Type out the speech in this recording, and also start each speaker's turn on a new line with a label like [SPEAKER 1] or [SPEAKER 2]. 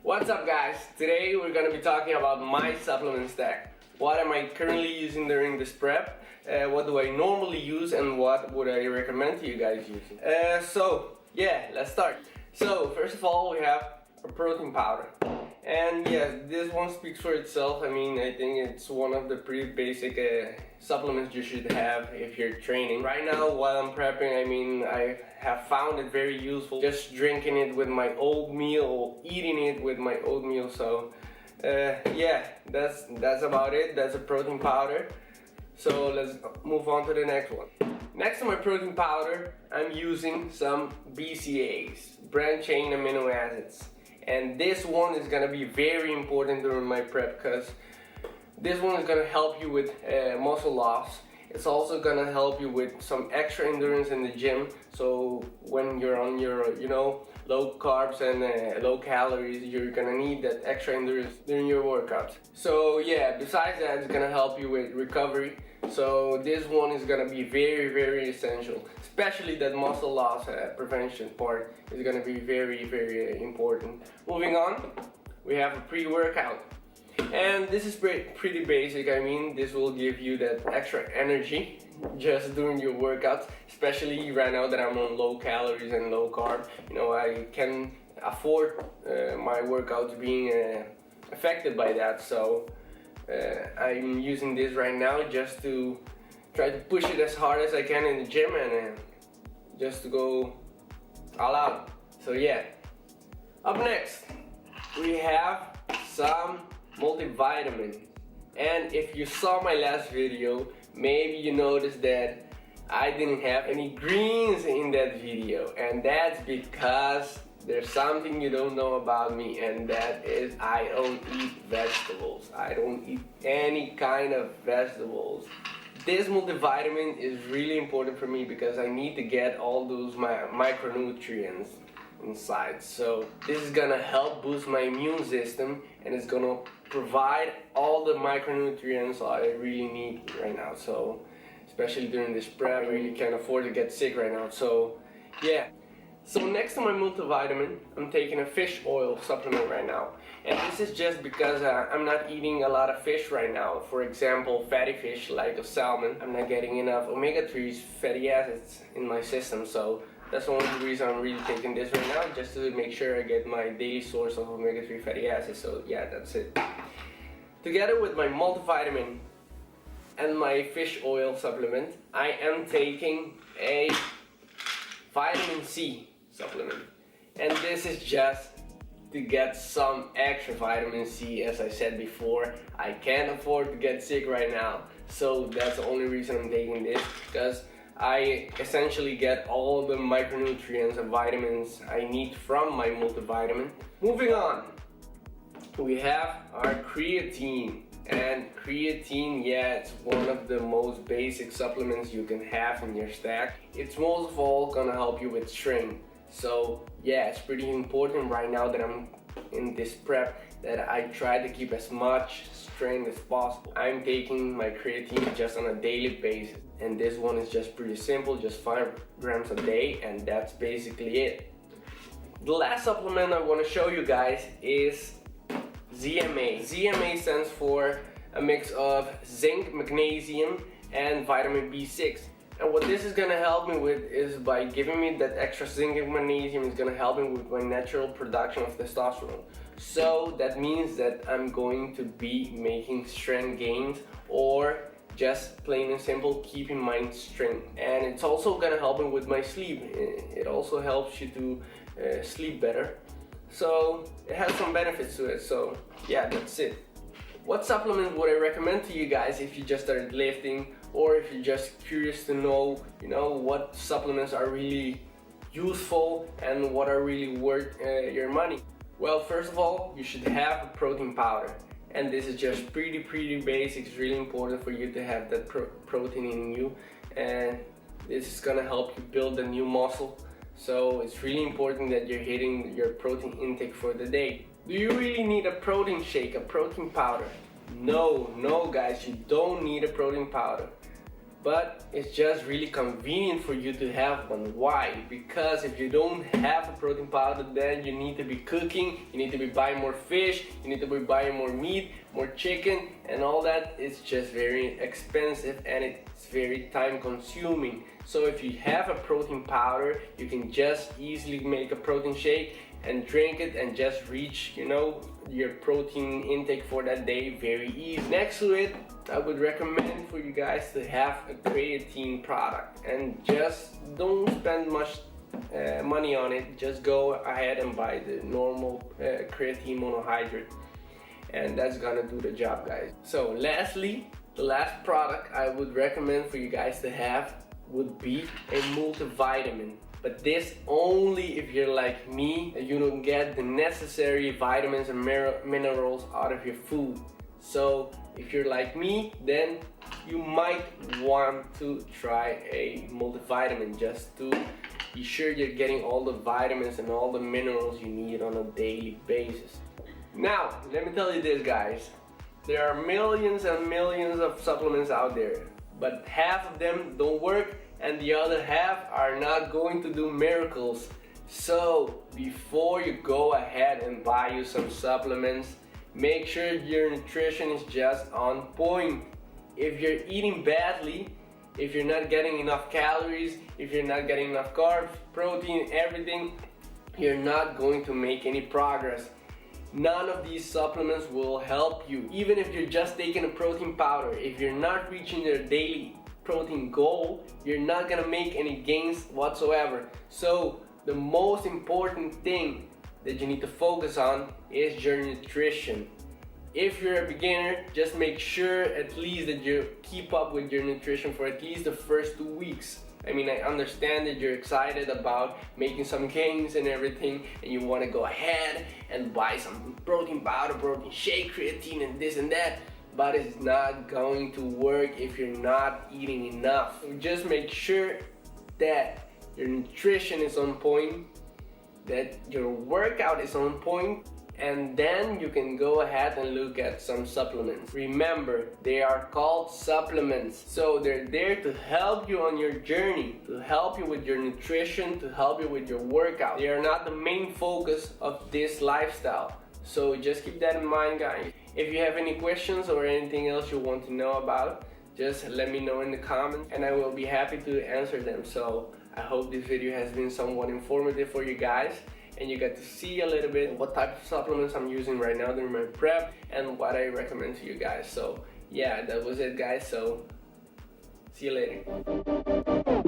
[SPEAKER 1] What's up guys? Today we're gonna be talking about my supplement stack. What am I currently using during this prep? What do I normally use and what would I recommend to you guys using? Let's start. So first of all we have a protein powder. And yes, this one speaks for itself. I mean, I think it's one of the pretty basic supplements you should have if you're training. Right now, while I'm prepping, I mean, I have found it very useful. Just drinking it with my oatmeal or eating it with my oatmeal. So, that's about it. That's a protein powder. So let's move on to the next one. Next to my protein powder, I'm using some BCAAs, branched chain amino acids. And this one is gonna be very important during my prep because this one is gonna help you with muscle loss. It's also gonna help you with some extra endurance in the gym. So when you're on your, low carbs and low calories, you're gonna need that extra endurance during your workouts. So yeah, besides that, it's gonna help you with recovery. So this one is gonna be very, very essential. Especially that muscle loss prevention part is gonna be very, very important. Moving on, we have a pre-workout. And this is pretty basic. I mean, this will give you that extra energy just during your workouts, especially right now that I'm on low calories and low carb. I can afford my workouts being affected by that. So I'm using this right now just to try to push it as hard as I can in the gym and just to go all out. So yeah. Up next, we have some multivitamin. And if you saw my last video, maybe you noticed that I didn't have any greens in that video. And that's because there's something you don't know about me, and that is I don't eat vegetables. I don't eat any kind of vegetables. This multivitamin is really important for me because I need to get all those micronutrients inside. So this is gonna help boost my immune system and it's gonna provide all the micronutrients I really need right now. So especially during this prep, I really can't afford to get sick right now. So yeah. So next to my multivitamin, I'm taking a fish oil supplement right now. And this is just because I'm not eating a lot of fish right now. For example, fatty fish like a salmon. I'm not getting enough omega-3s, fatty acids in my system. So that's the only reason I'm really taking this right now, just to make sure I get my daily source of omega-3 fatty acids. So yeah, that's it. Together with my multivitamin and my fish oil supplement, I am taking a vitamin C supplement, and this is just to get some extra vitamin C. As I said before, I can't afford to get sick right now, so that's the only reason I'm taking this, because I essentially get all the micronutrients and vitamins I need from my multivitamin. Moving on, we have our creatine. And creatine, yeah, it's one of the most basic supplements you can have in your stack. It's most of all gonna help you with strength. So yeah, it's pretty important right now that I'm in this prep that I try to keep as much strength as possible. I'm taking my creatine just on a daily basis, and this one is just pretty simple, just 5 grams a day, and that's basically it. The last supplement I want to show you guys is ZMA. ZMA stands for a mix of zinc, magnesium, and vitamin B6. And what this is gonna help me with is by giving me that extra zinc and magnesium, is gonna help me with my natural production of testosterone. So that means that I'm going to be making strength gains, or just plain and simple keeping my strength. And it's also gonna help me with my sleep. It also helps you to sleep better. So it has some benefits to it. So yeah, that's it. What supplement would I recommend to you guys if you just started lifting, or if you're just curious to know, what supplements are really useful and what are really worth your money? Well, first of all, you should have a protein powder. And this is just pretty basic. It's really important for you to have that protein in you. And this is gonna help you build a new muscle. So it's really important that you're hitting your protein intake for the day. Do you really need a protein shake, a protein powder? No guys, you don't need a protein powder. but it's just really convenient for you to have one. Why? Because if you don't have a protein powder, then you need to be cooking, you need to be buying more fish, you need to be buying more meat, more chicken, and all that. It's just very expensive and it's very time consuming. So if you have a protein powder, you can just easily make a protein shake and drink it and just reach, you know, your protein intake for that day very easy. Next to it, I would recommend for you guys to have a creatine product, and just don't spend much money on it. Just go ahead and buy the normal creatine monohydrate, and that's gonna do the job, guys. So lastly, the last product I would recommend for you guys to have would be a multivitamin. But this only if you're like me, you don't get the necessary vitamins and minerals out of your food. So if you're like me, then you might want to try a multivitamin just to be sure you're getting all the vitamins and all the minerals you need on a daily basis. Now, let me tell you this, guys. There are millions and millions of supplements out there, but half of them don't work and the other half are not going to do miracles. So before you go ahead and buy you some supplements, make sure your nutrition is just on point. If you're eating badly, if you're not getting enough calories, if you're not getting enough carbs, protein, everything, you're not going to make any progress. None of these supplements will help you. Even if you're just taking a protein powder, if you're not reaching your daily protein goal, you're not gonna make any gains whatsoever. So the most important thing that you need to focus on is your nutrition. If you're a beginner, just make sure at least that you keep up with your nutrition for at least the first 2 weeks. I mean, I understand that you're excited about making some gains and everything, and you want to go ahead and buy some protein powder, protein shake, creatine, and this and that, but it's not going to work if you're not eating enough. So just make sure that your nutrition is on point, that your workout is on point, and then you can go ahead and look at some supplements. Remember, they are called supplements, so they're there to help you on your journey, to help you with your nutrition, to help you with your workout. They are not the main focus of this lifestyle, so just keep that in mind, guys. If you have any questions or anything else you want to know about, just let me know in the comments and I will be happy to answer them. So I hope this video has been somewhat informative for you guys, and you get to see a little bit what type of supplements I'm using right now during my prep and what I recommend to you guys. So yeah, that was it, guys. So see you later.